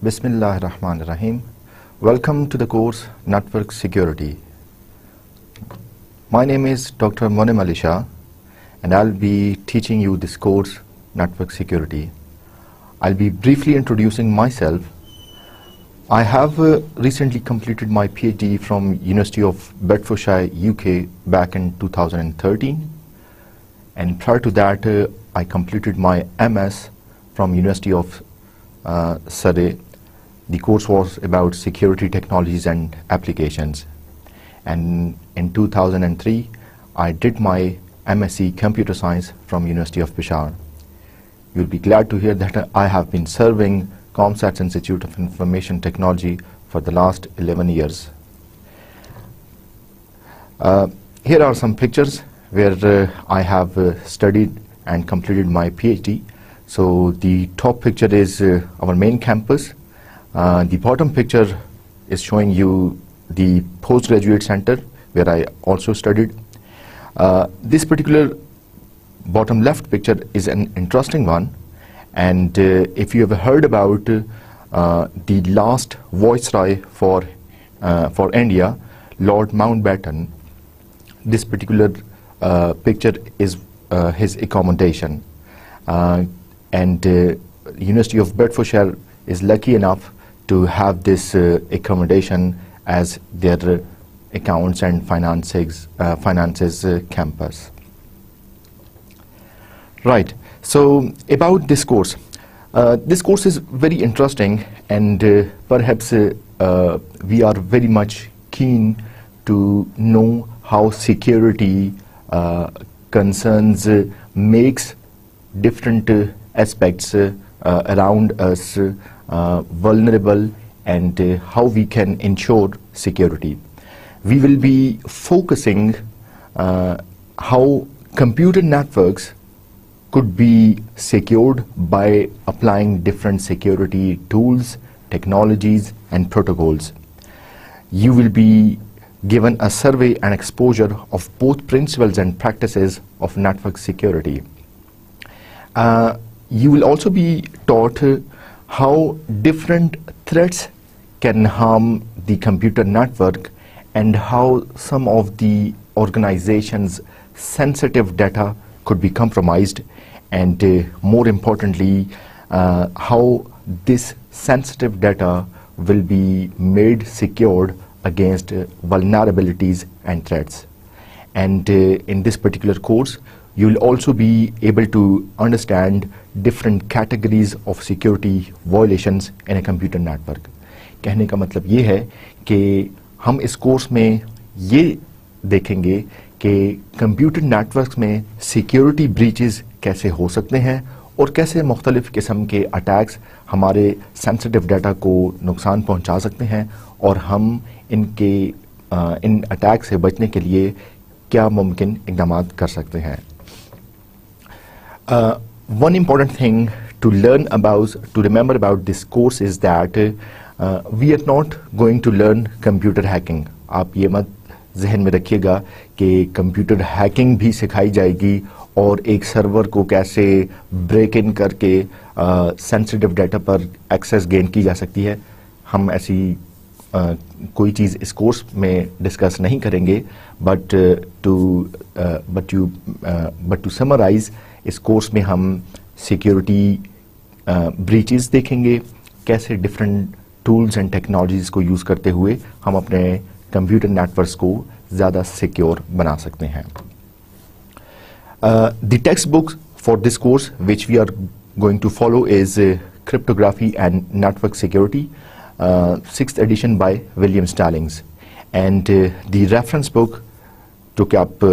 Bismillahirrahmanirrahim. Welcome to the course Network Security. My name is Dr. Monem Ali Shah and I'll be teaching you this course Network Security. I'll be briefly introducing myself. I have recently completed my PhD from University of Bedfordshire, UK back in 2013, and prior to that I completed my MS from University of Surrey. The course was about security technologies and applications, and in 2003 I did my MSc Computer Science from University of Peshawar. You'll be glad to hear that I have been serving ComSat's Institute of Information Technology for the last 11 years. Here are some pictures where I have studied and completed my PhD. So the top picture is our main campus. The bottom picture is showing you the postgraduate center where I also studied. This particular bottom left picture is an interesting one, and if you have heard about the last viceroy for India, Lord Mountbatten, this particular picture is his accommodation, and University of Bedfordshire is lucky enough to have this accommodation as their accounts and finances campus. Right, so about this course. This course is very interesting, and perhaps we are very much keen to know how security concerns makes different aspects around us vulnerable, and how we can ensure security. We will be focusing how computer networks could be secured by applying different security tools, technologies, and protocols. You will be given a survey and exposure of both principles and practices of network security. You will also be taught how different threats can harm the computer network, and how some of the organization's sensitive data could be compromised, and more importantly, how this sensitive data will be made secured against vulnerabilities and threats. And in this particular course, you will also be able to understand different categories of security violations in a computer network. कहने का मतलब ये है कि हम इस course में ये देखेंगे कि कंप्यूटर नेटवर्क्स में सिक्योरिटी ब्रीचेस कैसे हो सकते हैं, और कैसे मुख्तलिफ किस्म के अटैक्स हमारे सेंसिटिव डाटा को नुकसान पहुंचा सकते हैं, और हम इन अटैक से बचने के लिए क्या मुमकिन इक़दाम कर सकते हैं. One important thing to remember about this course is that we are not going to learn computer hacking. आप ये मत जहन में रखिएगा कि कंप्यूटर हैकिंग भी सिखाई जाएगी और एक सर्वर को कैसे ब्रेक इन करके सेंसिटिव डाटा पर एक्सेस गेन की जा सकती है. हम ऐसी कोई चीज़ इस कोर्स में डिस्कस नहीं करेंगे, बट टू समराइज, इस कोर्स में हम सिक्योरिटी ब्रीचेस देखेंगे, कैसे डिफरेंट टूल्स एंड टेक्नोलॉजीज़ को यूज़ करते हुए हम अपने कंप्यूटर नेटवर्क्स को ज़्यादा सिक्योर बना सकते हैं. The text book for this course which we are going to follow is cryptography and network security, 6th edition by William Stallings, and the reference book जो कि आप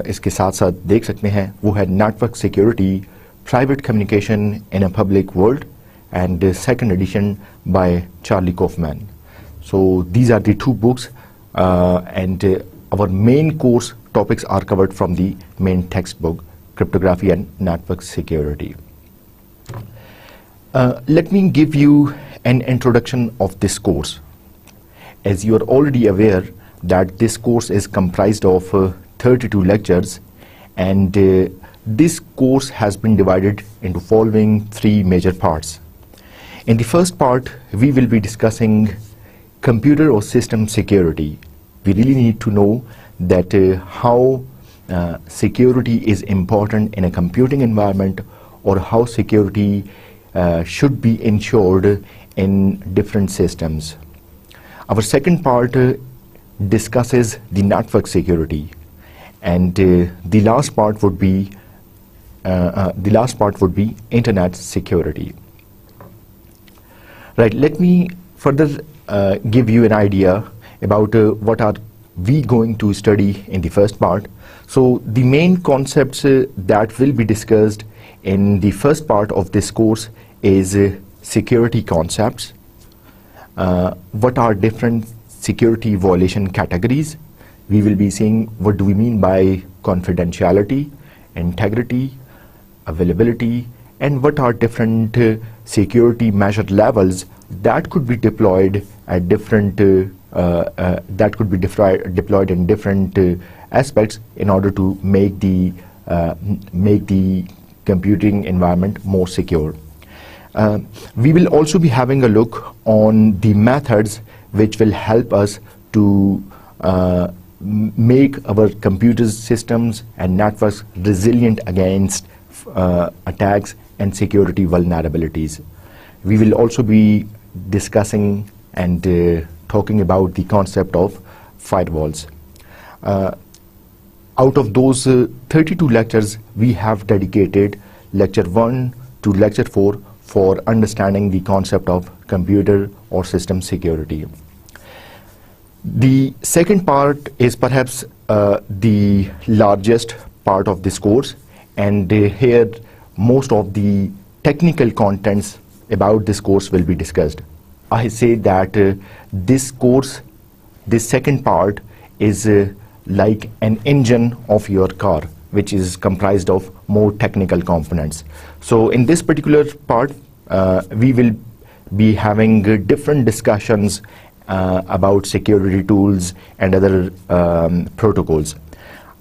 इसके साथ साथ देख सकते हैं वो है network security, private communication in a public world, and 2nd edition by Charlie Kaufman. So these are the two books, and our main course topics are covered from the main textbook, Cryptography and Network Security. Let me give you an introduction of this course. As you are already aware that this course is comprised of 32 lectures, and this course has been divided into following three major parts. In the first part, we will be discussing computer or system security. We really need to know that how security is important in a computing environment, or how security should be ensured in different systems. Our second part discusses the network security, and the last part would be internet security. Right. Let me further give you an idea about what are we going to study in the first part. So the main concepts that will be discussed in the first part of this course is security concepts. What are different security violation categories? We will be seeing what do we mean by confidentiality, integrity, availability, and what are different security measure levels that could be deployed at different deployed in different aspects in order to make the computing environment more secure. We will also be having a look on the methods which will help us to make our computer systems and networks resilient against attacks and security vulnerabilities. We will also be discussing and talking about the concept of firewalls. Out of those 32 lectures, we have dedicated lecture 1 to lecture 4 for understanding the concept of computer or system security. The second part is perhaps the largest part of this course, and here most of the technical contents about this course will be discussed. I say that this course, this second part, is like an engine of your car, which is comprised of more technical components. So in this particular part, we will be having different discussions about security tools and other protocols.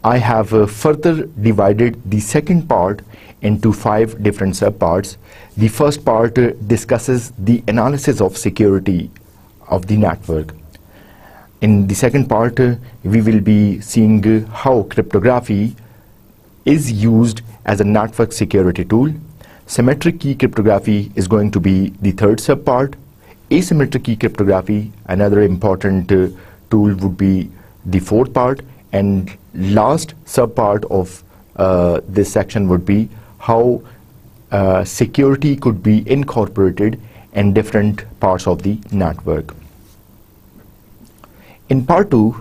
I have further divided the second part into 5 different subparts. The first part discusses the analysis of security of the network. In the second part, we will be seeing how cryptography is used as a network security tool. Symmetric key cryptography is going to be the third subpart. Asymmetric key cryptography, another important tool, would be the fourth part. And last subpart of this section would be how security could be incorporated in different parts of the network. In part 2,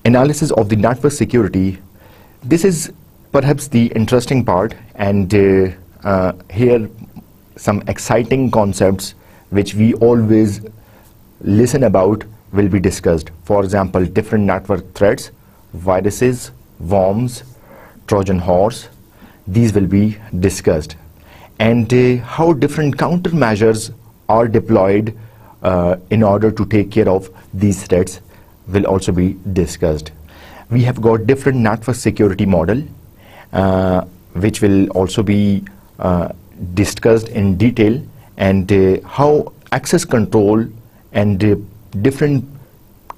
analysis of the network security, this is perhaps the interesting part, and here some exciting concepts which we always listen about will be discussed. For example, different network threats, viruses, worms, Trojan horse, these will be discussed. And how different countermeasures are deployed in order to take care of these threats will also be discussed. We have got different network security model which will also be discussed in detail, and how access control and different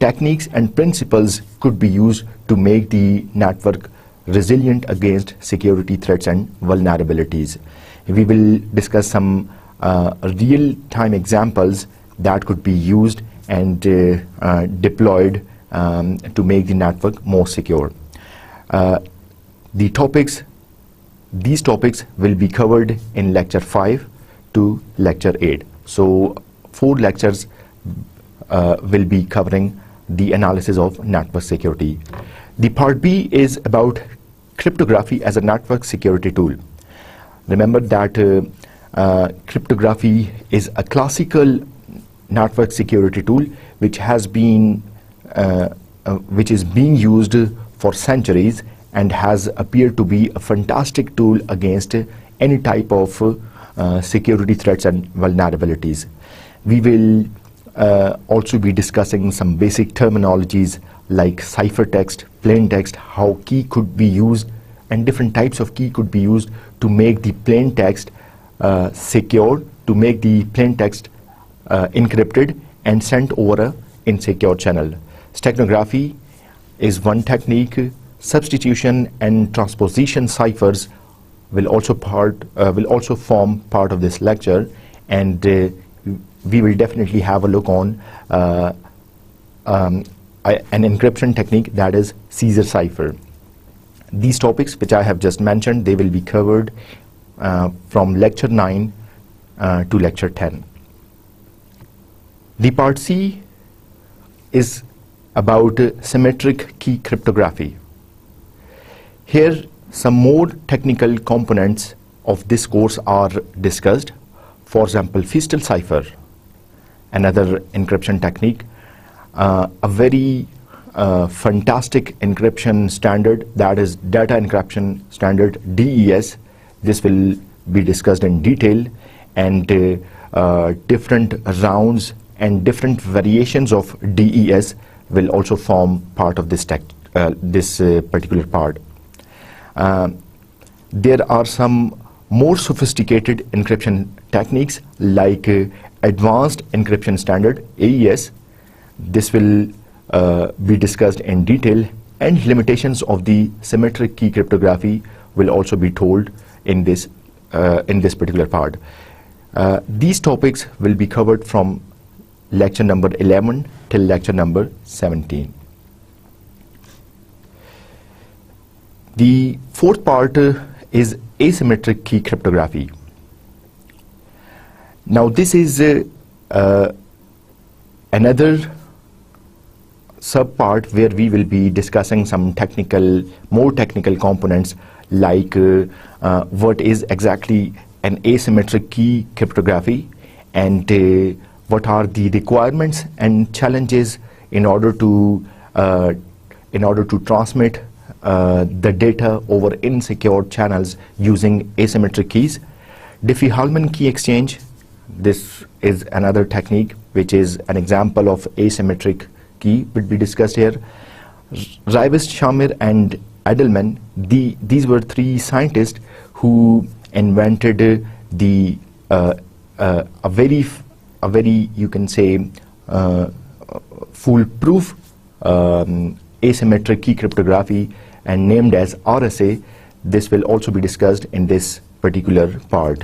techniques and principles could be used to make the network resilient against security threats and vulnerabilities. We will discuss some real-time examples that could be used and deployed to make the network more secure. These topics will be covered in lecture 5 to lecture 8. So 4 lectures will be covering the analysis of network security. The part B is about cryptography as a network security tool. Remember that cryptography is a classical network security tool which is being used for centuries and has appeared to be a fantastic tool against any type of security threats and vulnerabilities. We will also be discussing some basic terminologies like ciphertext, plaintext, how key could be used, and different types of key could be used to make the plaintext secure to make the plain text encrypted and sent over a insecure channel. Steganography is one technique. Substitution and transposition ciphers will also form part of this lecture, and we will definitely have a look on an encryption technique, that is Caesar cipher. These topics which I have just mentioned, they will be covered from lecture 9 to lecture 10. The part C is about symmetric key cryptography. Here some more technical components of this course are discussed. For example, Feistel cipher, another encryption technique, a very fantastic encryption standard, that is data encryption standard, DES. This will be discussed in detail, and different rounds and different variations of DES will also form part of this particular part. There are some more sophisticated encryption techniques like advanced encryption standard, AES. This will be discussed in detail, and limitations of the symmetric key cryptography will also be told in this particular part. These topics will be covered from lecture number 11 till lecture number 17. The fourth part is asymmetric key cryptography. Now this is another sub-part where we will be discussing some more technical components like what is exactly an asymmetric key cryptography, and what are the requirements and challenges in order to transmit the data over insecure channels using asymmetric keys. Diffie-Hellman key exchange, this is another technique which is an example of asymmetric key, will be discussed here. Rivest, Shamir and Edelman, these were three scientists who invented a very you can say foolproof asymmetric key cryptography, and named as RSA. This will also be discussed in this particular part.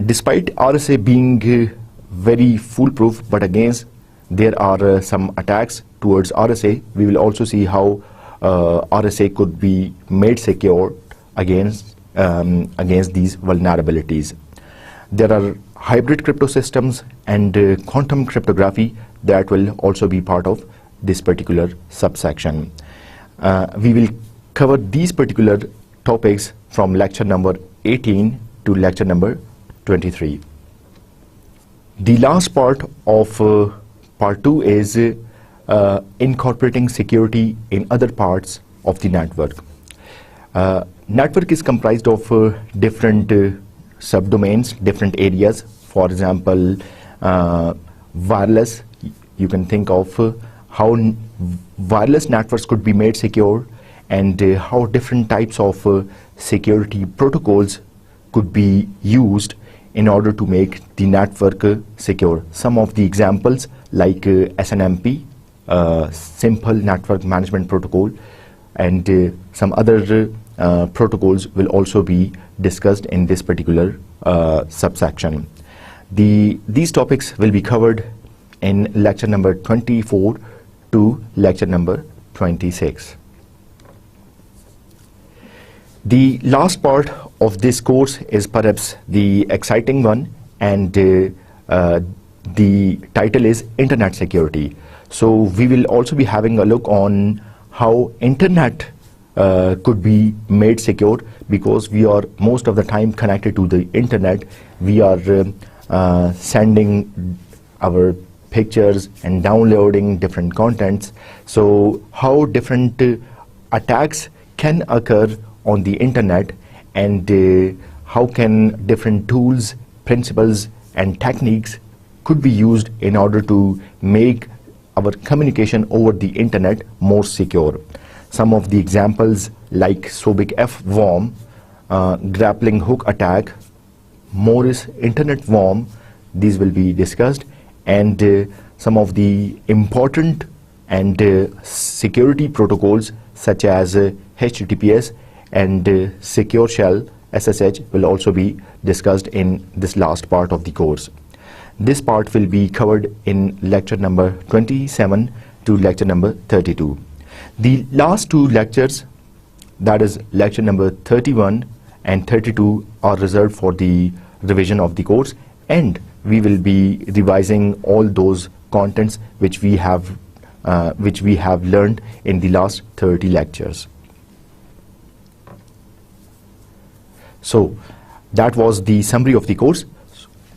Despite RSA being very foolproof, but against there are some attacks towards RSA. We will also see how RSA could be made secure against these vulnerabilities. There are hybrid crypto systems and quantum cryptography that will also be part of this particular subsection. We will cover these particular topics from lecture number 18 to lecture number 23. The last part of part 2 is incorporating security in other parts of the network. Network is comprised of different subdomains, different areas. For example, wireless, you can think of how wireless networks could be made secure, and how different types of security protocols could be used in order to make the network secure. Some of the examples like SNMP, Simple Network Management Protocol, and some other protocols will also be discussed in this particular subsection. These topics will be covered in lecture number 24 to lecture number 26. The last part of this course is perhaps the exciting one, and the title is Internet Security. So we will also be having a look on how Internet could be made secure, because we are most of the time connected to the Internet. We are sending our pictures and downloading different contents. So how different attacks can occur on the Internet, and how can different tools, principles and techniques could be used in order to make our communication over the Internet more secure. Some of the examples like Sobik F worm, grappling hook attack, more is internet warm, these will be discussed, and some of the important and security protocols such as HTTPS and Secure Shell SSH will also be discussed in this last part of the course. This part will be covered in lecture number 27 to lecture number 32. The last two lectures, that is lecture number 31 and 32, are reserved for the revision of the course, and we will be revising all those contents which we have learned in the last 30 lectures. So that was the summary of the course.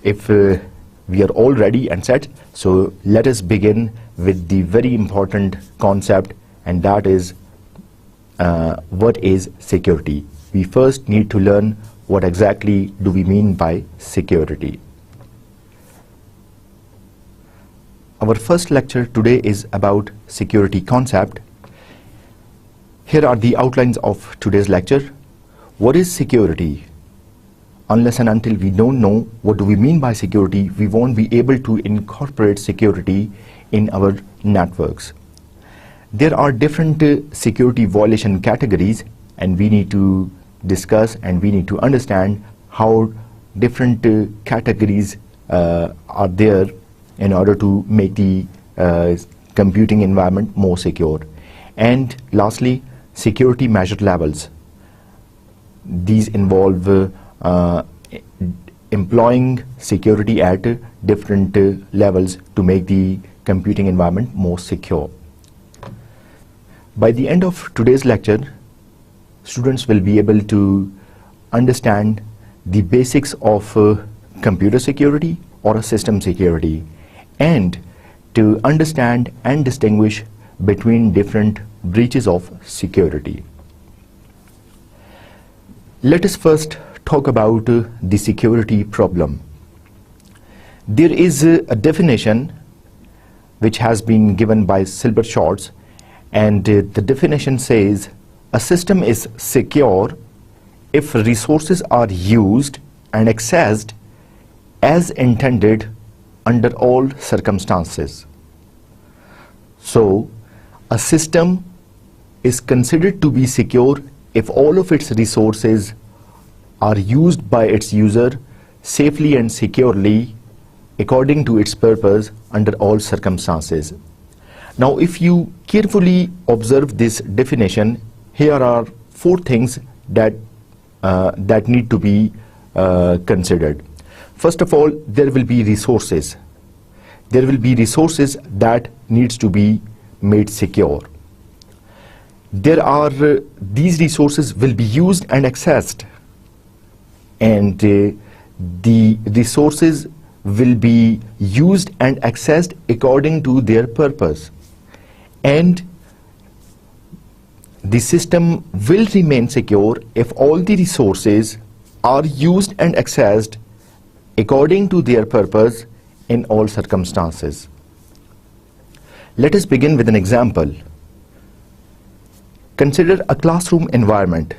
If we are all ready and set, so let us begin with the very important concept, and that is what is security. We first need to learn what exactly do we mean by security. Our first lecture today is about security concept. Here are the outlines of today's lecture. What is security? Unless and until we don't know what do we mean by security, we won't be able to incorporate security in our networks. There are different security violation categories, and we need to discuss and we need to understand how different categories are there in order to make the computing environment more secure. And lastly, security measure levels. These involve employing security at different levels to make the computing environment more secure. By the end of today's lecture, students will be able to understand the basics of computer security or a system security, and to understand and distinguish between different breaches of security. Let us first talk about the security problem. There is a definition which has been given by Silbert Shorts, and the definition says a system is secure if resources are used and accessed as intended under all circumstances. So, a system is considered to be secure if all of its resources are used by its user safely and securely according to its purpose under all circumstances. Now, if you carefully observe this definition, here are four things that need to be considered. First of all, there will be resources. There will be resources that needs to be made secure. These resources will be used and accessed, and the resources will be used and accessed according to their purpose, and the system will remain secure if all the resources are used and accessed according to their purpose in all circumstances. Let us begin with an example. Consider a classroom environment.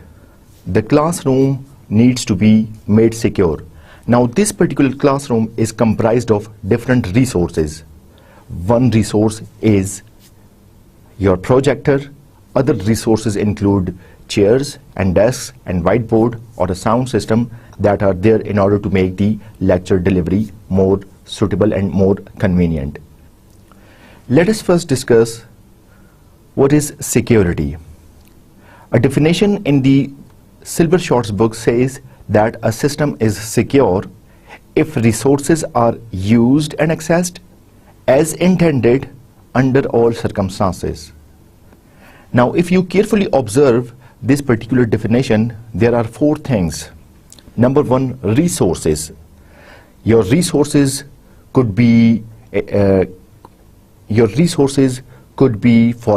The classroom needs to be made secure. Now, this particular classroom is comprised of different resources. One resource is your projector. Other resources include chairs and desks and whiteboard or a sound system that are there in order to make the lecture delivery more suitable and more convenient. Let us first discuss what is security. A definition in the Silbert Shorts book says that a system is secure if resources are used and accessed as intended under all circumstances. Now, if you carefully observe this particular definition, there are four things. Number one, resources. Your resources could be, for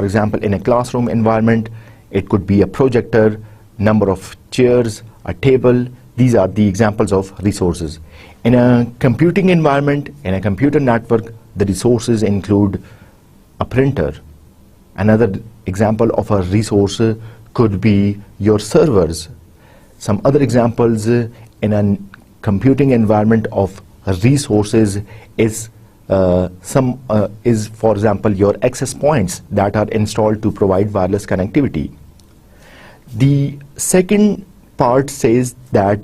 example, in a classroom environment, it could be a projector, number of chairs, a table. These are the examples of resources. In a computing environment, in a computer network, the resources include a printer. Another example of a resource could be your servers. Some other examples in a computing environment of resources is for example, your access points that are installed to provide wireless connectivity. The second part says that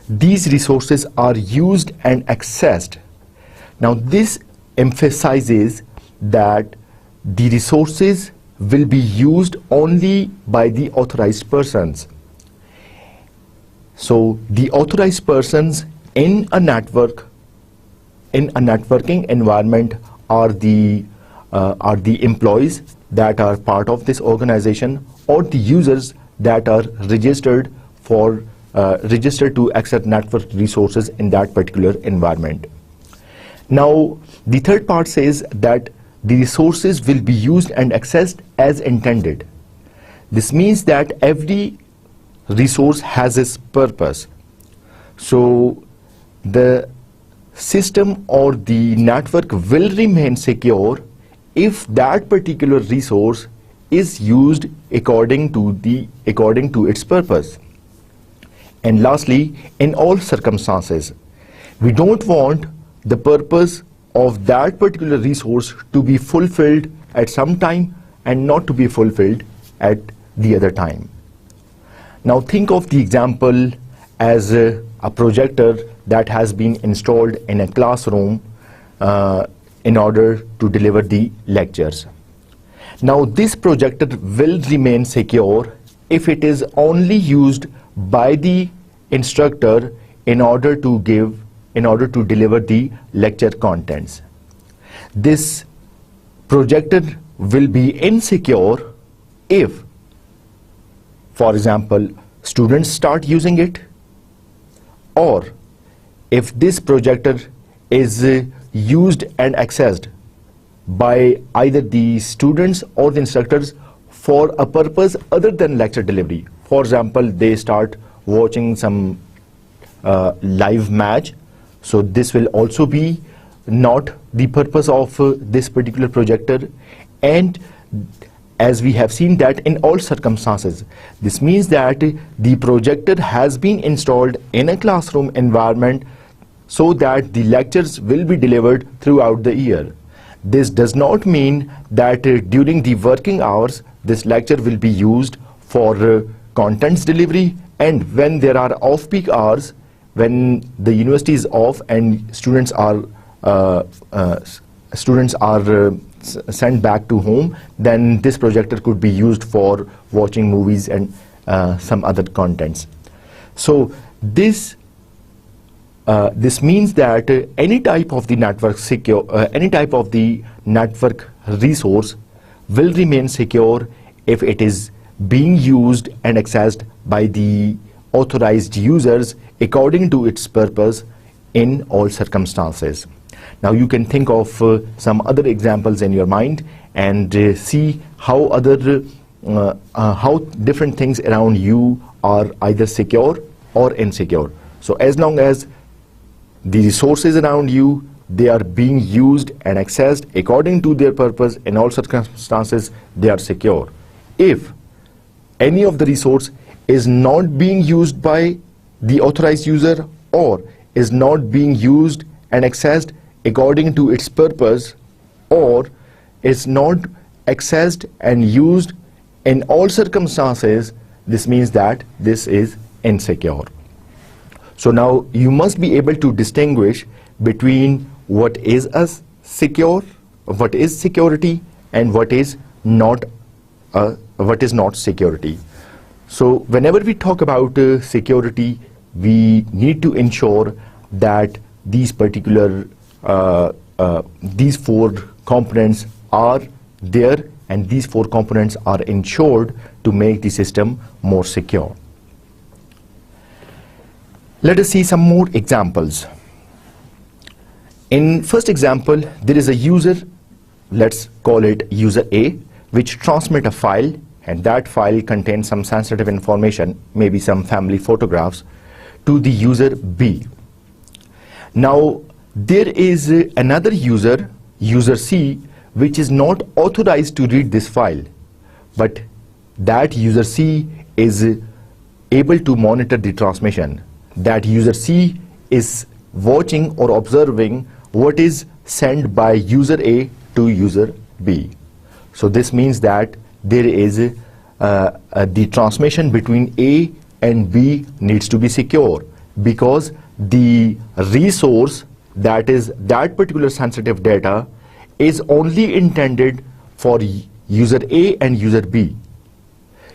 these resources are used and accessed. Now this emphasizes that the resources will be used only by the authorized persons. So the authorized persons in a network, in a networking environment, are the employees that are part of this organization, or the users that are registered to access network resources in that particular environment. Now the third part says that the resources will be used and accessed as intended. This means that every resource has its purpose. So the system or the network will remain secure if that particular resource is used according to its purpose. And lastly, in all circumstances, we don't want the purpose of that particular resource to be fulfilled at some time and not to be fulfilled at the other time. Now think of the example as a projector that has been installed in a classroom in order to deliver the lectures. Now this projector will remain secure if it is only used by the instructor in order to deliver the lecture contents. This projector will be insecure if, for example, students start using it, or if this projector is used and accessed by either the students or the instructors for a purpose other than lecture delivery. For example, they start watching some live match, so this will also be not the purpose of this particular projector. And as we have seen that in all circumstances, this means that the projector has been installed in a classroom environment so that the lectures will be delivered throughout the year. This does not mean that during the working hours this lecture will be used for contents delivery, and when there are off-peak hours, when the university is off and students are sent back to home, then this projector could be used for watching movies and some other contents. So this means that any type of the network resource will remain secure if it is being used and accessed by the authorized users according to its purpose in all circumstances. Now you can think of some other examples in your mind and see how how different things around you are either secure or insecure. So as long as the resources around you, they are being used and accessed according to their purpose in all circumstances, they are secure. If any of the resource is not being used by the authorized user or is not being used and accessed according to its purpose, or is not accessed and used in all circumstances, this means that this is insecure. So now you must be able to distinguish between what is security and what is not security. So whenever we talk about security, we need to ensure that these particular these four components are there, and these four components are ensured to make the system more secure. Let us see some more examples. In first example, there is a user, let's call it user A, which transmit a file, and that file contains some sensitive information, maybe some family photographs, to the user B. Now there is another user, user C, which is not authorized to read this file, but that user C is able to monitor the transmission. That user C is watching or observing what is sent by user A to user B. So this means that there is the transmission between A and B needs to be secure, because the resource, that is that particular sensitive data, is only intended for user A and user B.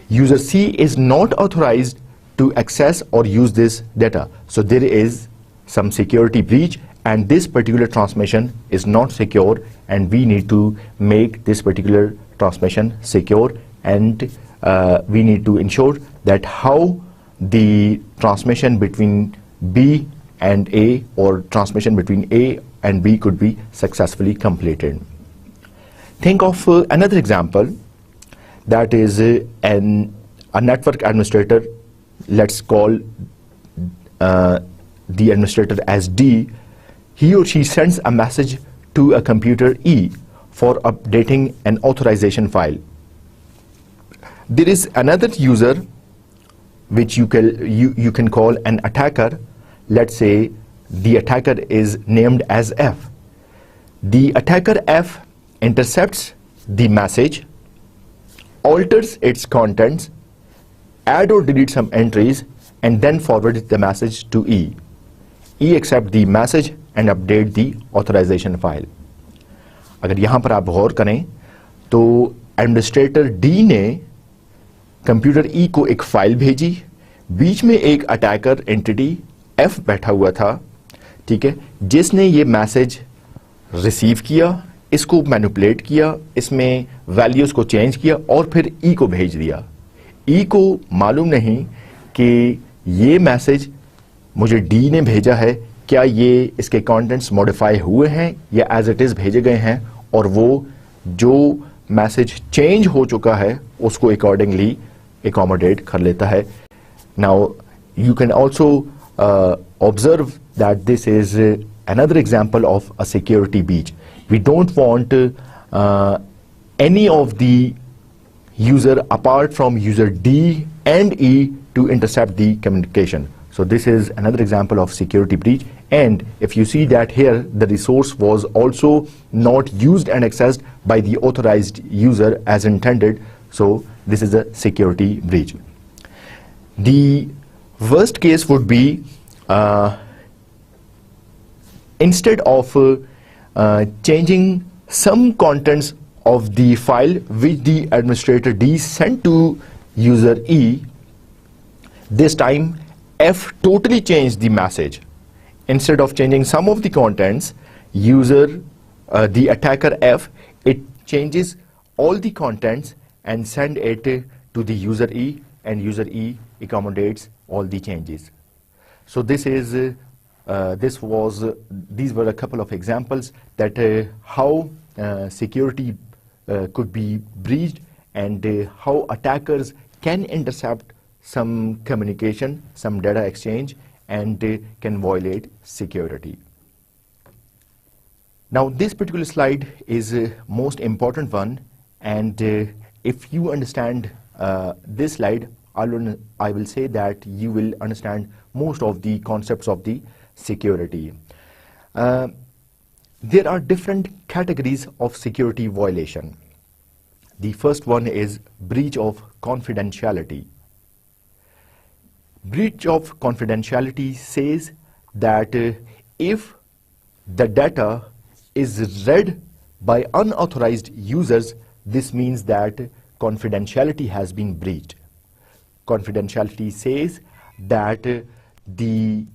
User C is not authorized to access or use this data. So there is some security breach, and this particular transmission is not secure, and we need to make this particular transmission secure, and we need to ensure that how the transmission between B and A, or transmission between A and B, could be successfully completed. Think of another example, that is a network administrator. Let's call the administrator as D. He or she sends a message to a computer E for updating an authorization file. There is another user which you can call an attacker. Let's say the attacker is named as F. The attacker F intercepts the message, alters its contents, add or delete some entries, and then forwards the message to E. E accept the message and update the authorization file. अगर यहाँ पर आप गौर करें तो administrator D ने computer ई को एक file भेजी, बीच में एक अटैकर एंटिटी एफ बैठा हुआ था, ठीक है, जिसने ये मैसेज रिसीव किया, इसको मैनिपुलेट किया, इसमें वैल्यूज को चेंज किया और फिर ई को भेज दिया. ई को मालूम नहीं कि ये मैसेज मुझे डी ने भेजा है, क्या ये इसके कंटेंट्स मॉडिफाई हुए हैं या एज इट इज भेजे गए हैं, और वो जो मैसेज चेंज हो चुका है उसको अकॉर्डिंगली एकोमोडेट कर लेता है. Now you can also observe that this is another example of a security breach. We don't want any of the user apart from user D and E to intercept the communication. So this is another example of security breach, and if you see that here the resource was also not used and accessed by the authorized user as intended, so this is a security breach. The worst case would be instead of changing some contents of the file which the administrator D sent to user E, this time F totally changed the message. Instead of changing some of the contents, the attacker F, it changes all the contents and send it to the user E, and user E accommodates all the changes. So this is these were a couple of examples that how security could be breached, and how attackers can intercept some communication, some data exchange, and can violate security. Now this particular slide is most important one, and if you understand this slide, I will say that you will understand most of the concepts of the security. There are different categories of security violation. The first one is breach of confidentiality. Breach of confidentiality says that if the data is read by unauthorized users, this means that confidentiality has been breached. Confidentiality says that the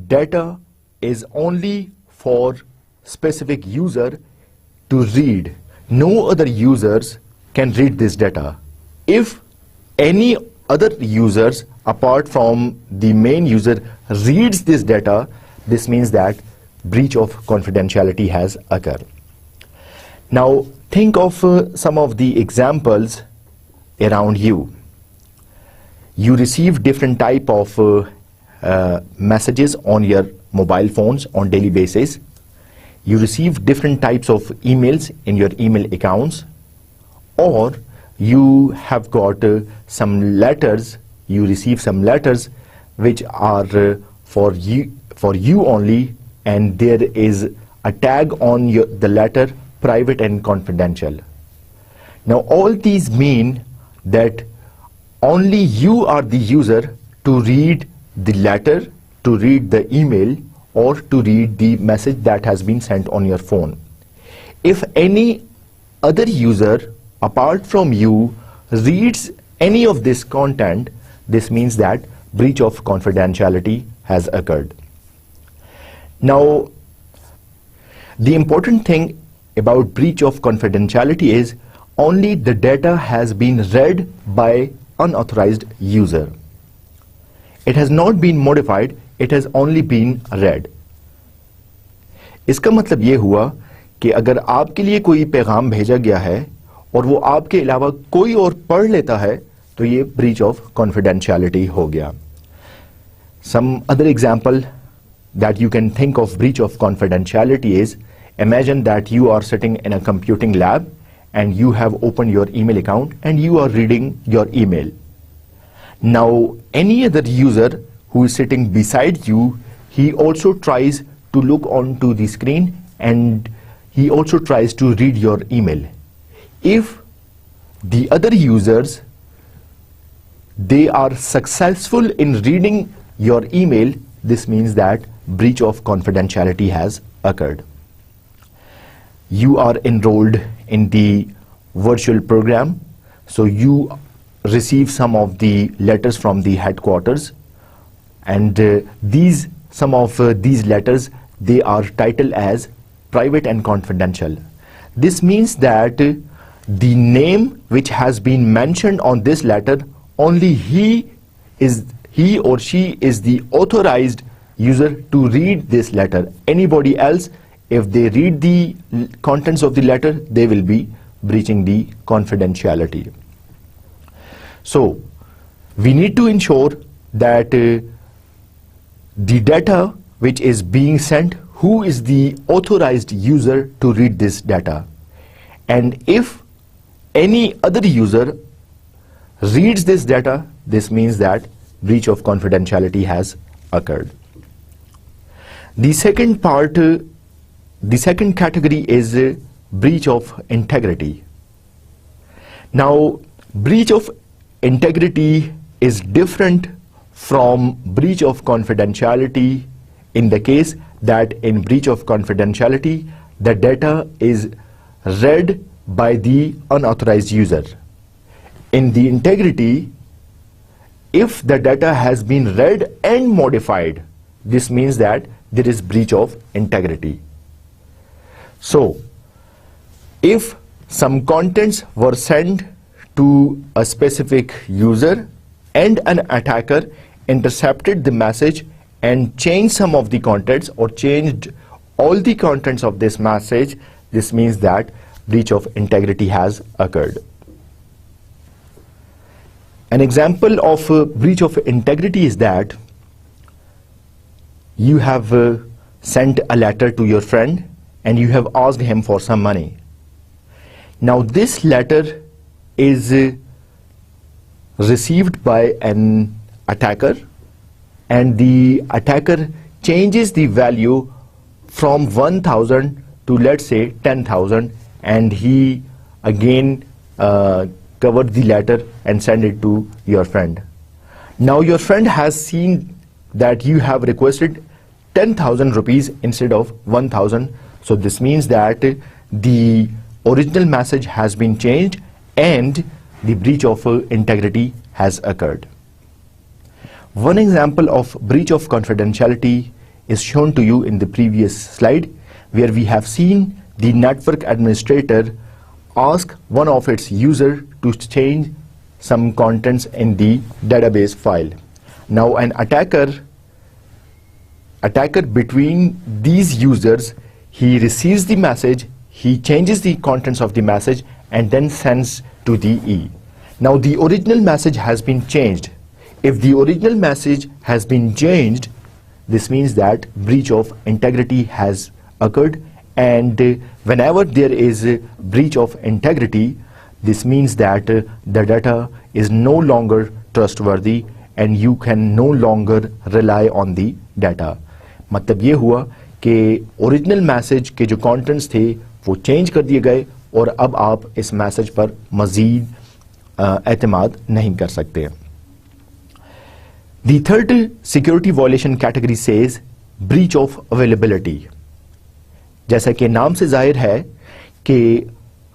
data is only for specific user to read. No other users can read this data. If any other users apart from the main user reads this data, this means that breach of confidentiality has occurred. Now think of some of the examples around you. You receive different type of messages on your mobile phones on daily basis. You receive different types of emails in your email accounts, or you have got some letters, you receive some letters which are for you only, and there is a tag on the letter private and confidential. Now all these mean that only you are the user to read the letter, to read the email, or to read the message that has been sent on your phone. If any other user apart from you reads any of this content, this means that breach of confidentiality has occurred. Now, the important thing about breach of confidentiality is only the data has been read by unauthorized user. It has not been modified, it has only been read. इसका मतलब ये हुआ कि अगर आपके लिए कोई पैगाम भेजा गया है और वो आपके अलावा कोई और पढ़ लेता है तो ये breach of confidentiality हो गया. Some other example that you can think of breach of confidentiality is, imagine that you are sitting in a computing lab and you have opened your email account and you are reading your email. Now any other user who is sitting beside you, he also tries to look onto the screen and he also tries to read your email. If the other users, they are successful in reading your email, this means that breach of confidentiality has occurred. You are enrolled in the virtual program, so you receive some of the letters from the headquarters, and some of these letters, they are titled as private and confidential. This means that the name which has been mentioned on this letter, only he or she is the authorized user to read this letter. Anybody else, if they read the contents of the letter, they will be breaching the confidentiality. So we need to ensure that the data which is being sent, who is the authorized user to read this data, and if any other user reads this data, this means that breach of confidentiality has occurred. The second part, the second category is breach of integrity. Now, breach of integrity is different from breach of confidentiality in the case that in breach of confidentiality, the data is read by the unauthorized user. In the integrity, if the data has been read and modified, this means that there is breach of integrity. So, if some contents were sent to a specific user and an attacker intercepted the message and changed some of the contents or changed all the contents of this message, this means that breach of integrity has occurred. An example of breach of integrity is that you have sent a letter to your friend and you have asked him for some money. Now this letter is received by an attacker, and the attacker changes the value from 1,000 to, let's say, 10,000, and he again covered the letter and sent it to your friend. Now your friend has seen that you have requested 10,000 rupees instead of 1,000, so this means that the original message has been changed and the breach of integrity has occurred. One example of breach of confidentiality is shown to you in the previous slide, where we have seen the network administrator ask one of its users to change some contents in the database file. Now an attacker between these users, he receives the message, he changes the contents of the message and then sends to the E. Now the original message has been changed. If the original message has been changed, this means that breach of integrity has occurred, and whenever there is a breach of integrity, this means that the data is no longer trustworthy and you can no longer rely on the data. मतलब ये हुआ कि original message के जो contents थे वो change कर दिए गए और अब आप इस मैसेज पर मजीद एतमाद नहीं कर सकते। The third security violation category says breach of availability। जैसा कि नाम से जाहिर है कि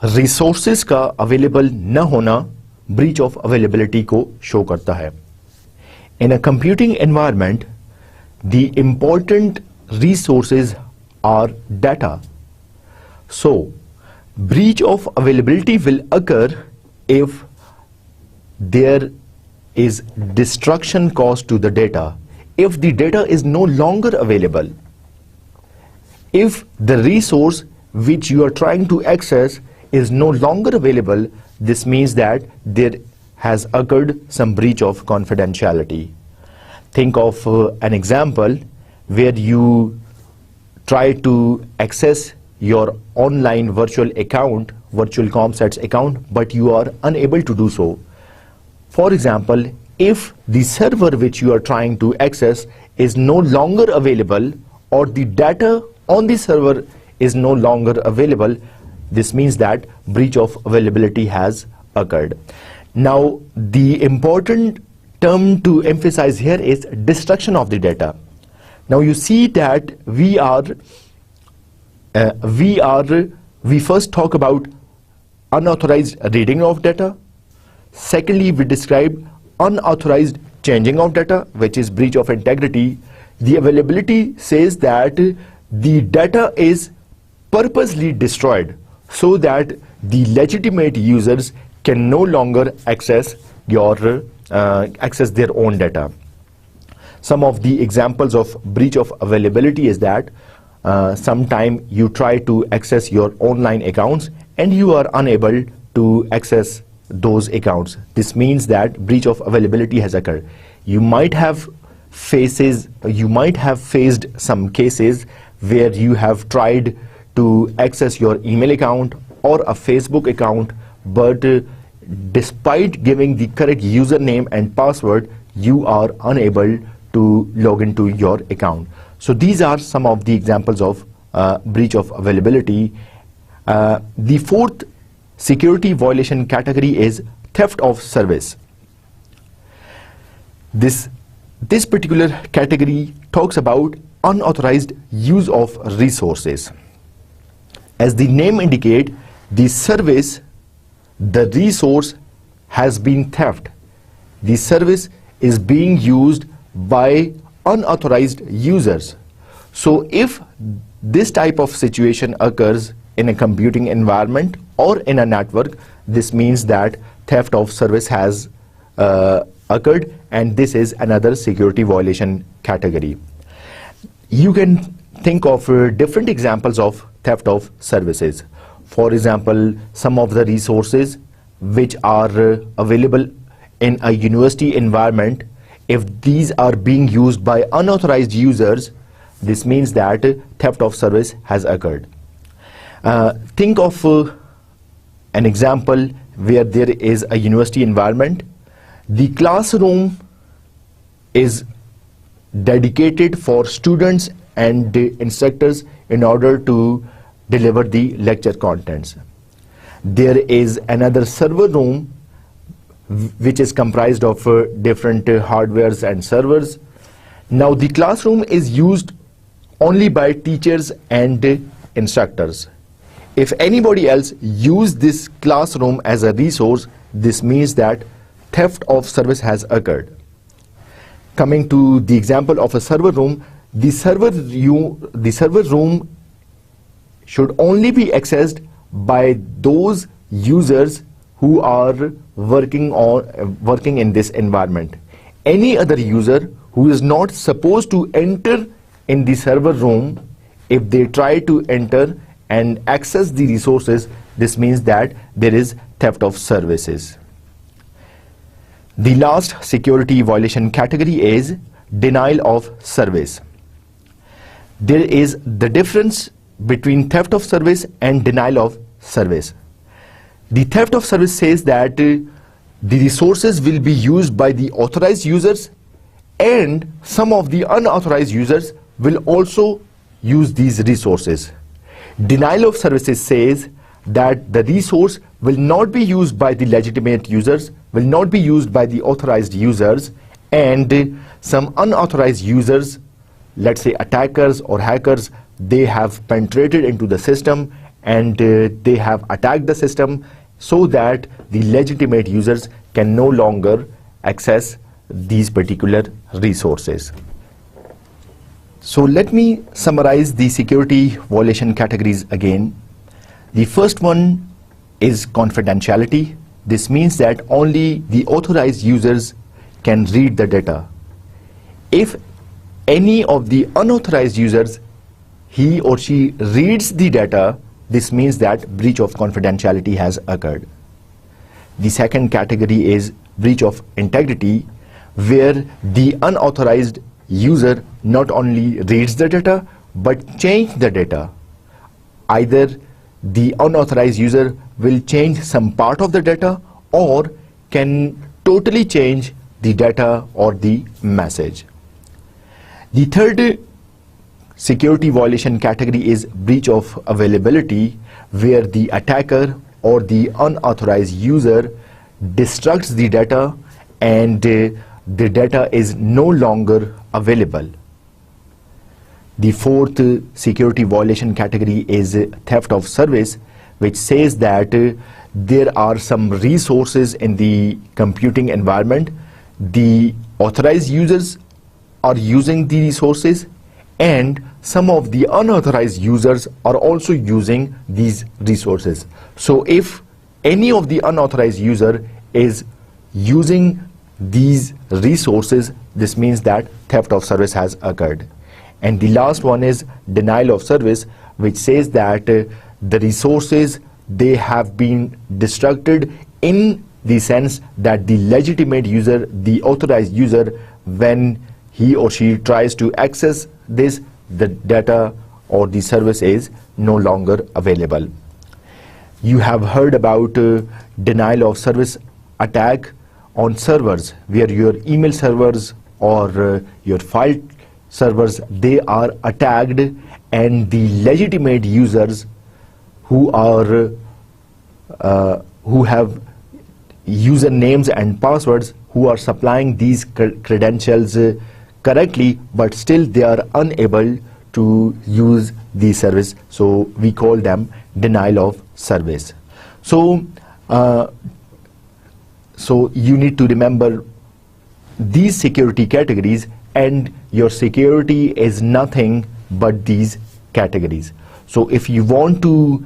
रिसोर्सेज का अवेलेबल न होना ब्रीच ऑफ अवेलेबिलिटी को शो करता है। In a computing environment the important resources are data, so breach of availability will occur if there is destruction caused to the data, if the data is no longer available, if the resource which you are trying to access is no longer available. This means that there has occurred some breach of confidentiality. Think of an example where you try to access your online virtual account, virtual ComSets account, but you are unable to do so. For example, if the server which you are trying to access is no longer available or the data on the server is no longer available, this means that breach of availability has occurred. Now, the important term to emphasize here is destruction of the data. Now you see that we first talk about unauthorized reading of data. Secondly, we describe unauthorized changing of data, which is breach of integrity. The availability says that the data is purposely destroyed so that the legitimate users can no longer access their own data. Some of the examples of breach of availability is that sometime you try to access your online accounts and you are unable to access those accounts. This means that breach of availability has occurred. You might have faced some cases where you have tried to access your email account or a Facebook account, but despite giving the correct username and password, you are unable to log into your account. So these are some of the examples of breach of availability. The fourth security violation category is theft of service. This particular category talks about unauthorized use of resources. As the name indicates, the service, the resource has been theft. The service is being used by unauthorized users. So if this type of situation occurs in a computing environment or in a network, this means that theft of service has occurred, and this is another security violation category. You can think of different examples of theft of services. For example, some of the resources which are available in a university environment, if these are being used by unauthorized users, this means that theft of service has occurred. Think of an example where there is a university environment. The classroom is dedicated for students and instructors in order to deliver the lecture contents. There is another server room which is comprised of different hardwares and servers. Now the classroom is used only by teachers and instructors. If anybody else use this classroom as a resource, this means that theft of service has occurred. Coming to the example of a server room, the server room should only be accessed by those users who are working in this environment. Any other user who is not supposed to enter in the server room, if they try to enter and access the resources, this means that there is theft of services. The last security violation category is denial of service. There is the difference between theft of service and denial of service. The theft of service says that the resources will be used by the authorized users and some of the unauthorized users will also use these resources. Denial of services says that the resource will not be used by the legitimate users, will not be used by the authorized users, and some unauthorized users, let's say attackers or hackers, they have penetrated into the system and they have attacked the system so that the legitimate users can no longer access these particular resources. So let me summarize the security violation categories again. The first one is confidentiality. This means that only the authorized users can read the data. If any of the unauthorized users, he or she reads the data, this means that breach of confidentiality has occurred. The second category is breach of integrity, where the unauthorized user not only reads the data but change the data. Either the unauthorized user will change some part of the data or can totally change the data or the message. The third security violation category is breach of availability, where the attacker or the unauthorized user destructs the data and the data is no longer available. The fourth security violation category is theft of service, which says that there are some resources in the computing environment. The authorized users are using the resources and some of the unauthorized users are also using these resources. So if any of the unauthorized user is using these resources, this means that theft of service has occurred. And the last one is denial of service, which says that the resources, they have been destructed in the sense that the legitimate user, the authorized user, when he or she tries to access this, the data or the service is no longer available. You have heard about denial of service attack on servers, where your email servers or your file servers, they are attacked, and the legitimate users who are who have usernames and passwords, who are supplying these credentials correctly, but still they are unable to use the service. So we call them denial of service. So so you need to remember these security categories, and your security is nothing but these categories. So if you want to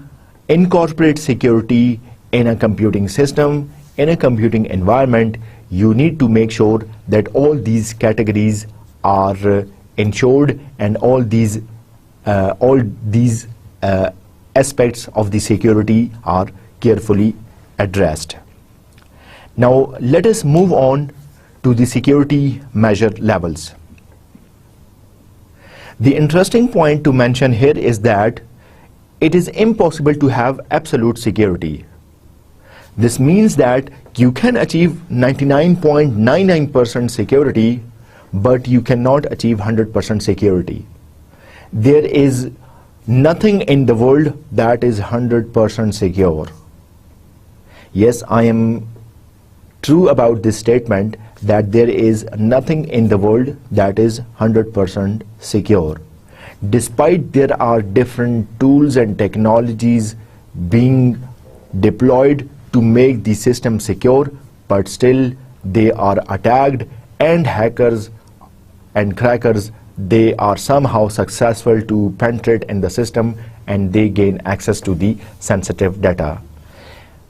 incorporate security in a computing system, in a computing environment, you need to make sure that all these categories are ensured and all these aspects of the security are carefully addressed. Now let us move on to the security measure levels. The interesting point to mention here is that it is impossible to have absolute security. This means that you can achieve 99.99% security, but you cannot achieve 100% security. There is nothing in the world that is 100% secure. Yes, I am true about this statement that there is nothing in the world that is 100% secure. Despite there are different tools and technologies being deployed to make the system secure, but still they are attacked, and hackers and crackers, they are somehow successful to penetrate in the system and they gain access to the sensitive data.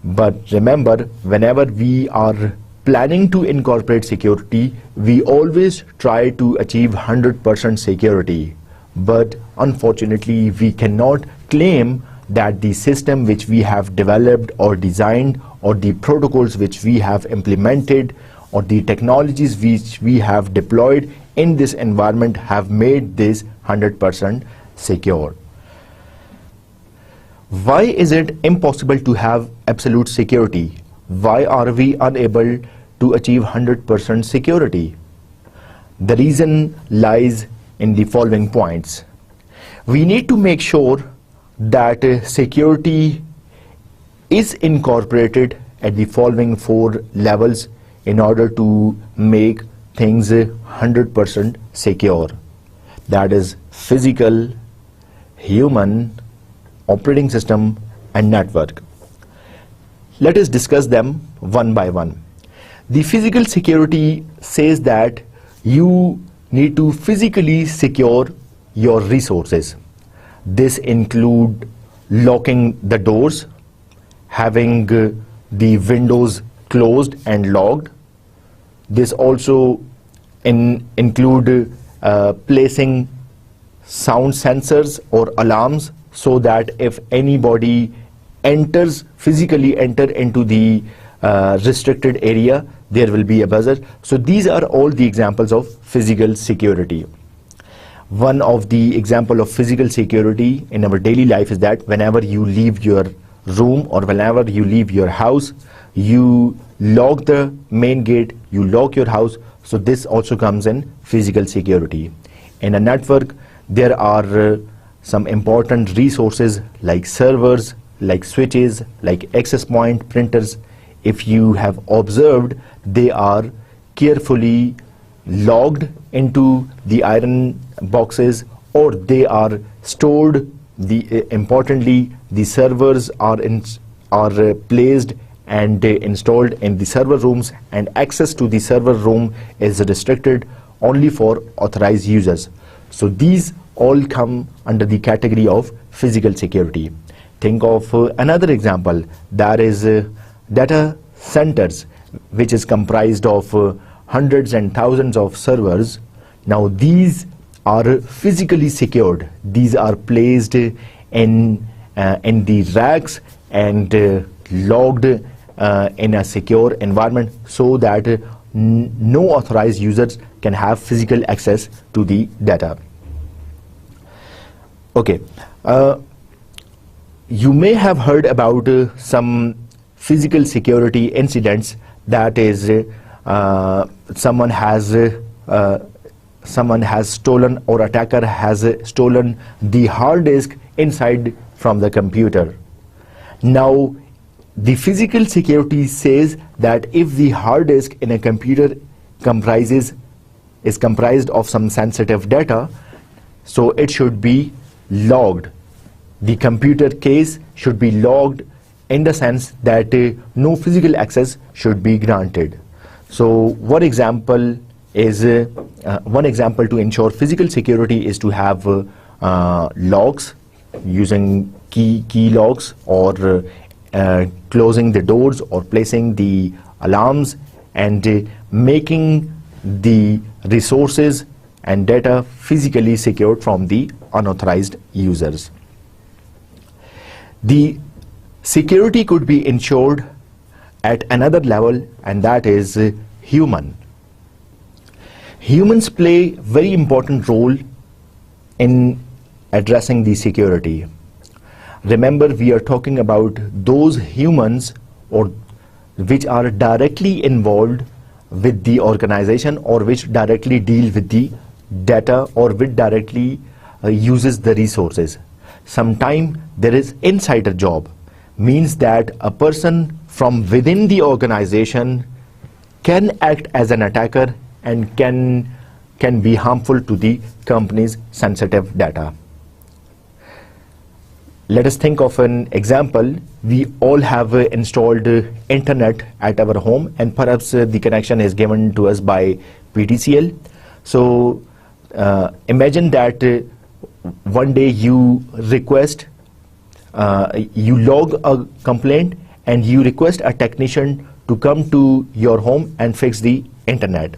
But remember, whenever we are planning to incorporate security, we always try to achieve 100% security. But unfortunately, we cannot claim that the system which we have developed or designed, or the protocols which we have implemented, or the technologies which we have deployed in this environment have made this 100% secure. Why is it impossible to have absolute security? Why are we unable to achieve 100% security? The reason lies in the following points. We need to make sure that security is incorporated at the following 4 levels in order to make things 100% secure. That is physical, human, operating system, and network. Let us discuss them one by one. The physical security says that you need to physically secure your resources. This includes locking the doors, having the windows closed and locked. This also include placing sound sensors or alarms so that if anybody physically enter into the restricted area, there will be a buzzer. So these are all the examples of physical security. One of the example of physical security in our daily life is that whenever you leave your room or whenever you leave your house, you lock the main gate, you lock your house. So this also comes in physical security. In a network, there are some important resources like servers, like switches, like access point printers. If you have observed, they are carefully logged into the iron boxes, or they are stored. Importantly, the servers are placed and installed in the server rooms, and access to the server room is restricted only for authorized users. So these all come under the category of physical security. Think of another example, that is data centers, which is comprised of hundreds and thousands of servers. Now these are physically secured. These are placed in the racks and logged in a secure environment so that no authorized users can have physical access to the data. Okay, you may have heard about some physical security incidents, that is someone has stolen, or attacker has stolen the hard disk inside from the computer. Now the physical security says that if the hard disk in a computer is comprised of some sensitive data, so it should be logged. The computer case should be logged in the sense that no physical access should be granted. So one example to ensure physical security is to have locks, using key locks, or closing the doors, or placing the alarms, and making the resources and data physically secured from the unauthorized users. The security could be ensured at another level, and that is human. Humans play very important role in addressing the security. Remember, we are talking about those humans or which are directly involved with the organization, or which directly deal with the data, or which directly uses the resources. Sometimes there is insider job, means that a person from within the organization can act as an attacker and can be harmful to the company's sensitive data. Let us think of an example. We all have installed internet at our home, and perhaps the connection is given to us by PTCL. So imagine that one day you log a complaint and you request a technician to come to your home and fix the internet.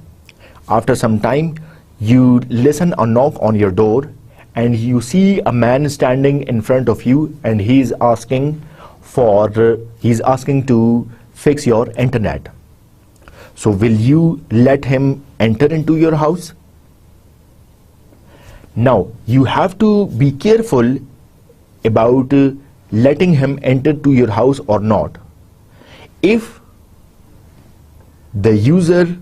After some time, you listen a knock on your door, and you see a man standing in front of you, and he's asking to fix your internet. So will you let him enter into your house? Now you have to be careful about letting him enter to your house or not. If the user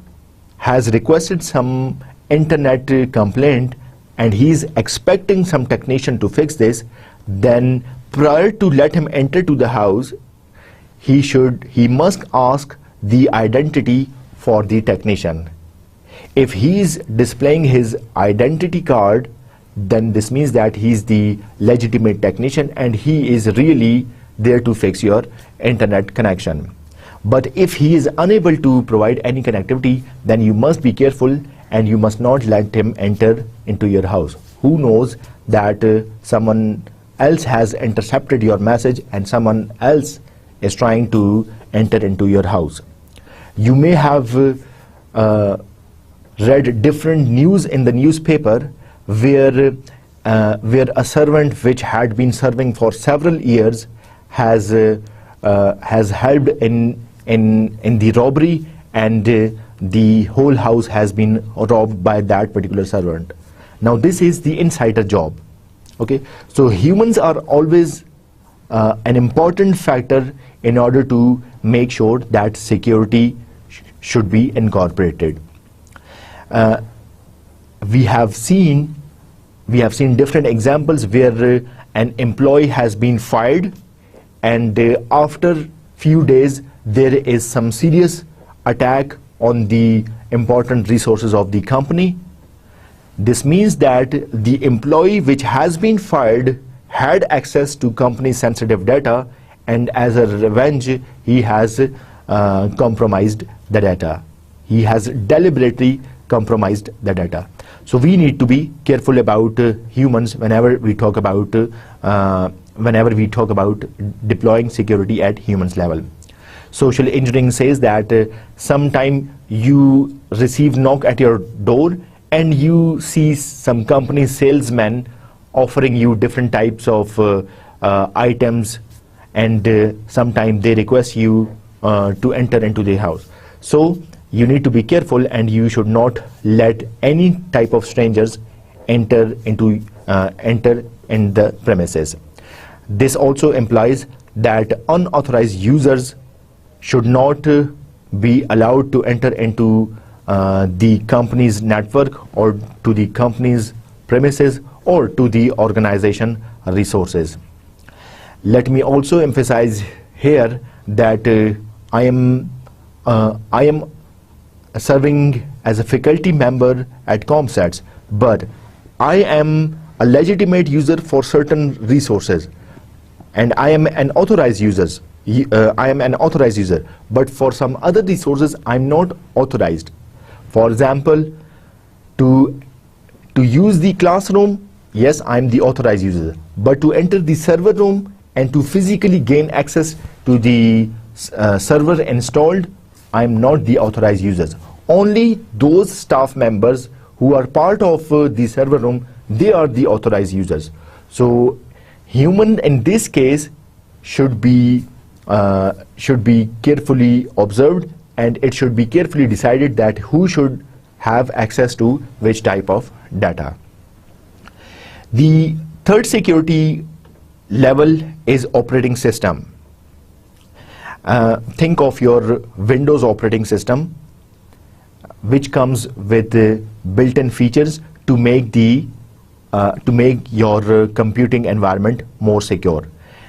has requested some internet complaint, and he's expecting some technician to fix this, then prior to let him enter to the house, he must ask the identity for the technician. If he's displaying his identity card, then this means that he's the legitimate technician and he is really there to fix your internet connection. But if he is unable to provide any connectivity, then you must be careful and you must not let him enter into your house. Who knows that someone else has intercepted your message and someone else is trying to enter into your house. You may have read different news in the newspaper where a servant which had been serving for several years has helped in the robbery, and the whole house has been robbed by that particular servant. Now this is the insider job. Okay, so humans are always an important factor in order to make sure that security should be incorporated. We have seen different examples where an employee has been fired, and after few days there is some serious attack on the important resources of the company. This means that the employee which has been fired had access to company sensitive data, and as a revenge he has compromised the data. He has deliberately compromised the data. So we need to be careful about humans whenever we talk about deploying security at humans level. Social engineering says that sometime you receive knock at your door and you see some company salesman offering you different types of items, and sometime they request you to enter into their house. So you need to be careful and you should not let any type of strangers enter in the premises. This also implies that unauthorized users should not be allowed to enter into the company's network or to the company's premises or to the organization resources. Let me also emphasize here that I am serving as a faculty member at ComSets, but I am a legitimate user for certain resources, and I am an authorized user. But for some other resources I'm not authorized. For example, to use the classroom, yes, I'm the authorized user, but to enter the server room and to physically gain access to the server installed, I'm not the authorized users. Only those staff members who are part of the server room, they are the authorized users. So human in this case should be carefully observed, and it should be carefully decided that who should have access to which type of data. The third security level is operating system. Think of your Windows operating system, which comes with built-in features to make your computing environment more secure.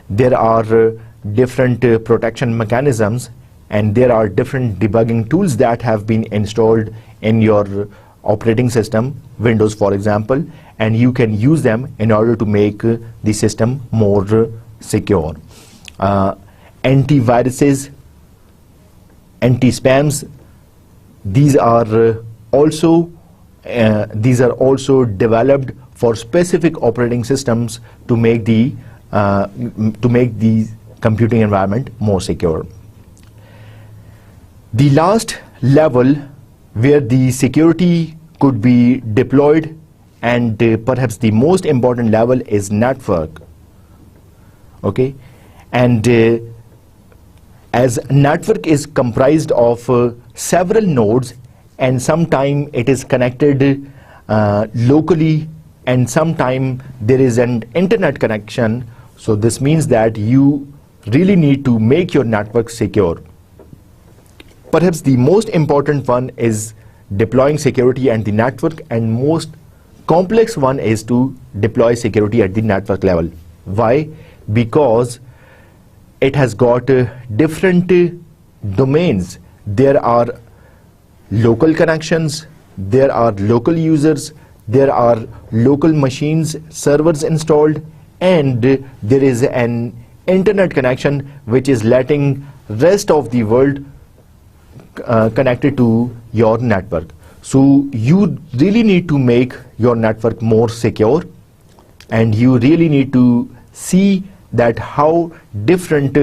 There are different protection mechanisms, and there are different debugging tools that have been installed in your operating system, Windows for example, and you can use them in order to make the system more secure. Antiviruses, anti-spams, these are also developed for specific operating systems to make the computing environment more secure. The last level where the security could be deployed, and perhaps the most important level, is network. Okay, and as network is comprised of several nodes, and sometime it is connected locally, and sometime there is an internet connection. So this means that you really need to make your network secure. Perhaps the most important one is deploying security and the network, and most Complex one is to deploy security at the network level. Why? Because it has got different domains. There are local connections, there are local users, there are local machines, servers installed, and there is an internet connection which is letting rest of the world connected to your network. So you really need to make your network more secure, and you really need to see that how different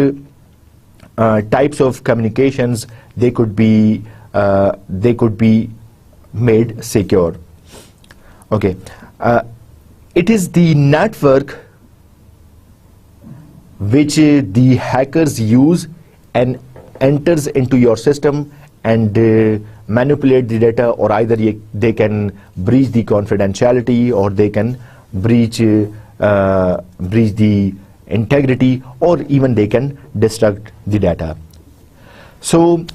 types of communications they could be made secure. Okay, it is the network which the hackers use and enters into your system and manipulate the data, or either they can breach the confidentiality, or they can breach the integrity, or even they can destruct the data. So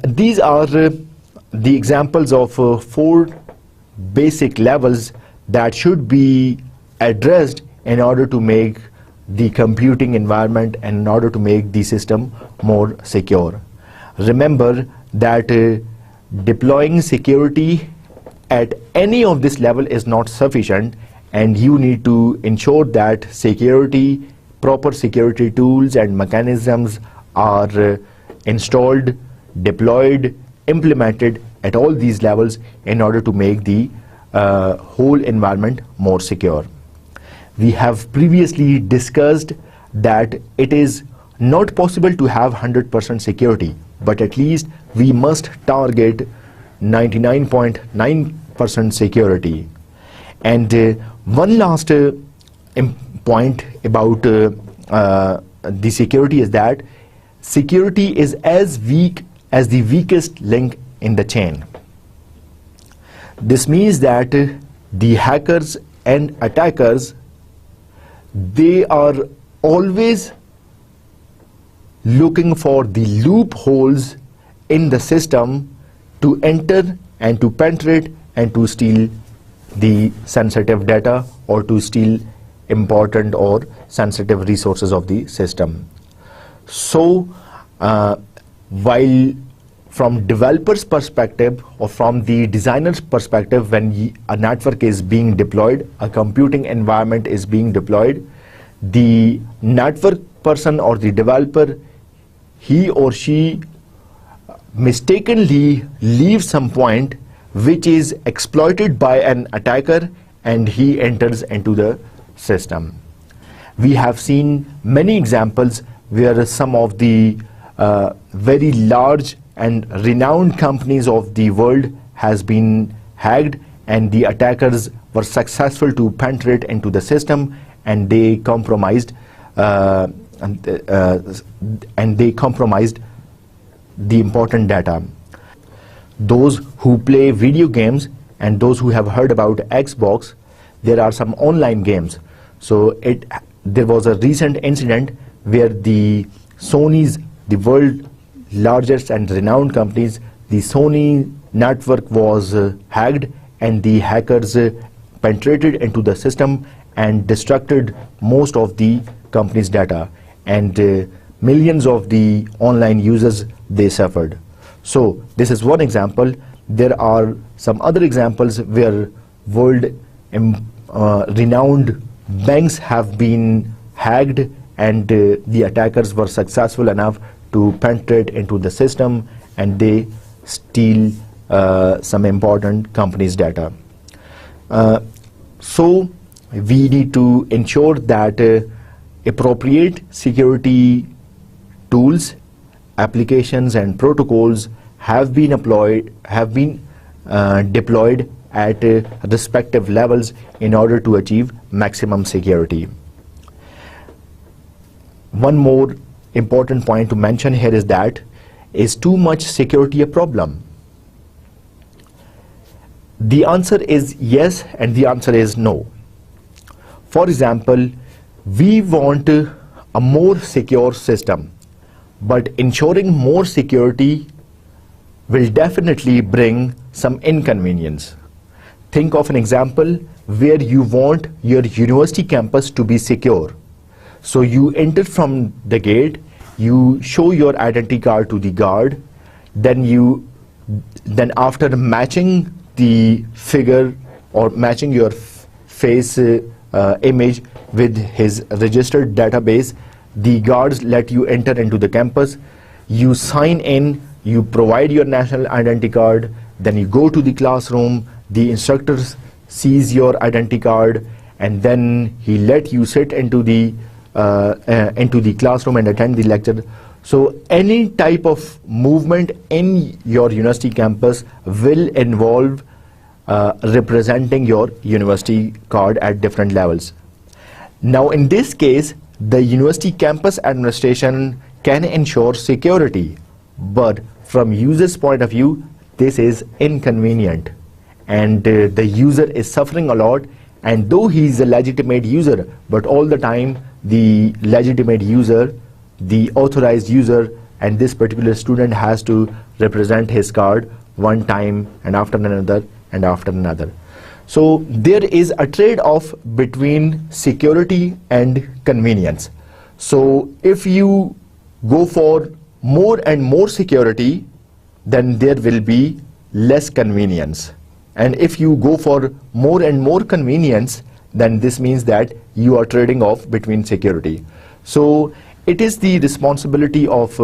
these are the examples of 4 basic levels that should be addressed in order to make the computing environment and in order to make the system more secure. Remember that deploying security at any of this level is not sufficient, and you need to ensure that proper security tools and mechanisms are installed, deployed, implemented at all these levels in order to make the whole environment more secure. We have previously discussed that it is not possible to have 100% security, but at least we must target 99.9% security. And one last point about the security is that security is as weak as the weakest link in the chain. This means that the hackers and attackers, they are always looking for the loopholes in the system to enter and to penetrate and to steal the sensitive data, or to steal important or sensitive resources of the system. So while from developer's perspective or from the designer's perspective, when a network is being deployed, a computing environment is being deployed, the network person or the developer, he or she mistakenly leaves some point which is exploited by an attacker, and he enters into the system. We have seen many examples where some of the very large and renowned companies of the world has been hacked, and the attackers were successful to penetrate into the system, and they compromised the important data. Those who play video games and those who have heard about Xbox, there are some online games. So there was a recent incident where the world largest and renowned companies, the Sony network was hacked, and the hackers penetrated into the system and destructed most of the company's data, and millions of the online users, they suffered. So this is one example. There are some other examples where world renowned banks have been hacked, and the attackers were successful enough to penetrate into the system, and they steal some important company's data. So we need to ensure that appropriate security tools, applications and protocols have been deployed at respective levels in order to achieve maximum security. One more important point to mention here is that, is too much security a problem? The answer is yes, and the answer is no. For example, we want a more secure system, but ensuring more security will definitely bring some inconvenience. Think of an example where you want your university campus to be secure. So you enter from the gate, you show your identity card to the guard, then after matching the figure or matching your face image with his registered database, the guards let you enter into the campus. You sign in, you provide your national identity card, then you go to the classroom, the instructor sees your identity card, and then he let you sit into the classroom and attend the lecture. So any type of movement in your university campus will involve representing your university card at different levels. Now in this case, the university campus administration can ensure security, but from user's point of view, this is inconvenient, and the user is suffering a lot. And though he is a legitimate user, but all the time the legitimate user, the authorized user, and this particular student has to represent his card one time and after another and after another. So there is a trade-off between security and convenience. So if you go for more and more security, then there will be less convenience. And if you go for more and more convenience, then this means that you are trading off between security. So it is the responsibility of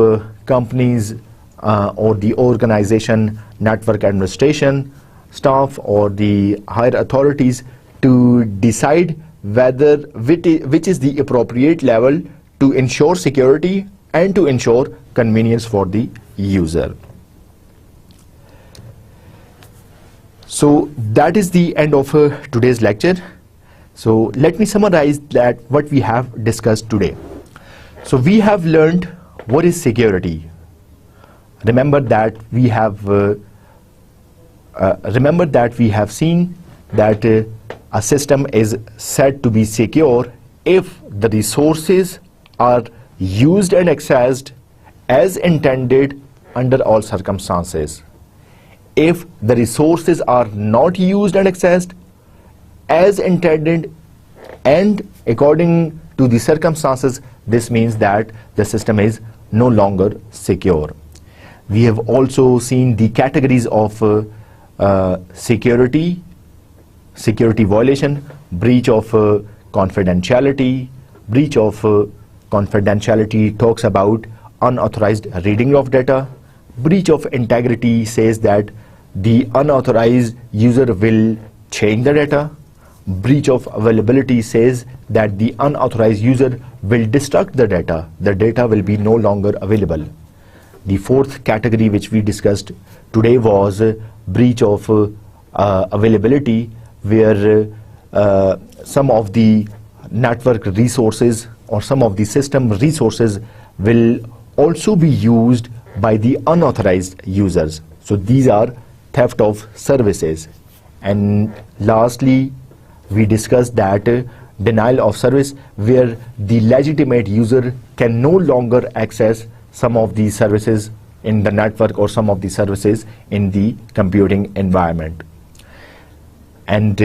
companies or the organization, network administration staff, or the higher authorities to decide whether which is the appropriate level to ensure security and to ensure convenience for the user. So that is the end of today's lecture. So let me summarize that what we have discussed today. So we have learned what is security. Remember that we have seen that a system is said to be secure if the resources are used and accessed as intended under all circumstances. If the resources are not used and accessed as intended and according to the circumstances, this means that the system is no longer secure. We have also seen the categories of security violation, breach of confidentiality. Breach of confidentiality talks about unauthorized reading of data. Breach of integrity says that the unauthorized user will change the data. Breach of availability says that the unauthorized user will destruct the data. The data will be no longer available. The fourth category which we discussed today was breach of availability, where some of the network resources or some of the system resources will also be used by the unauthorized users. So these are theft of services. And lastly, we discussed that denial of service, where the legitimate user can no longer access some of the services in the network or some of the services in the computing environment. And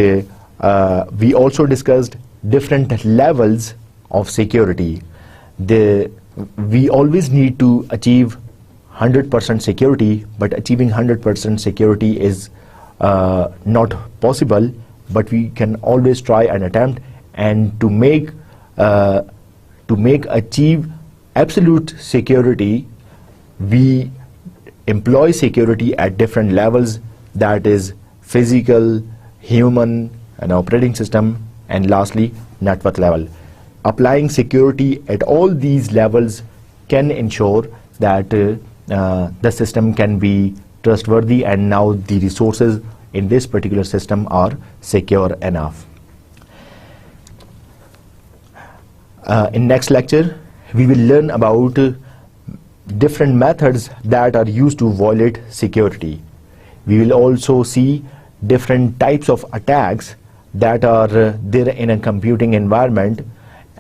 we also discussed different levels of security. We always need to achieve 100% security, but achieving 100% security is not possible, but we can always try and attempt, and to achieve absolute security, we employ security at different levels, that is physical, human, and operating system, and lastly network level. Applying security at all these levels can ensure that the system can be trustworthy, and now the resources in this particular system are secure enough. In next lecture, we will learn about different methods that are used to violate security. We will also see different types of attacks that are there in a computing environment.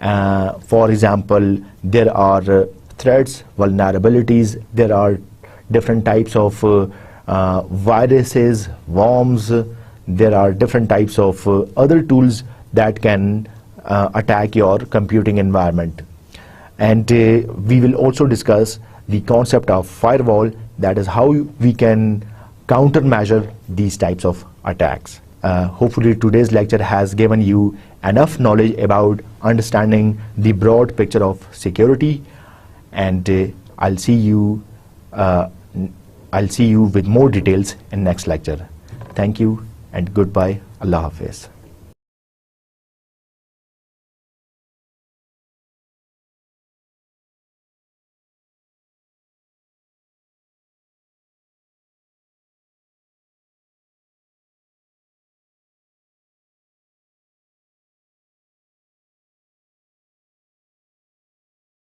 For example, there are threats, vulnerabilities, there are different types of viruses, worms, there are different types of other tools that can attack your computing environment. And we will also discuss the concept of firewall, that is how we can countermeasure these types of attacks. Hopefully today's lecture has given you enough knowledge about understanding the broad picture of security, and I'll see you with more details in next lecture. Thank you and goodbye. Allah Hafiz.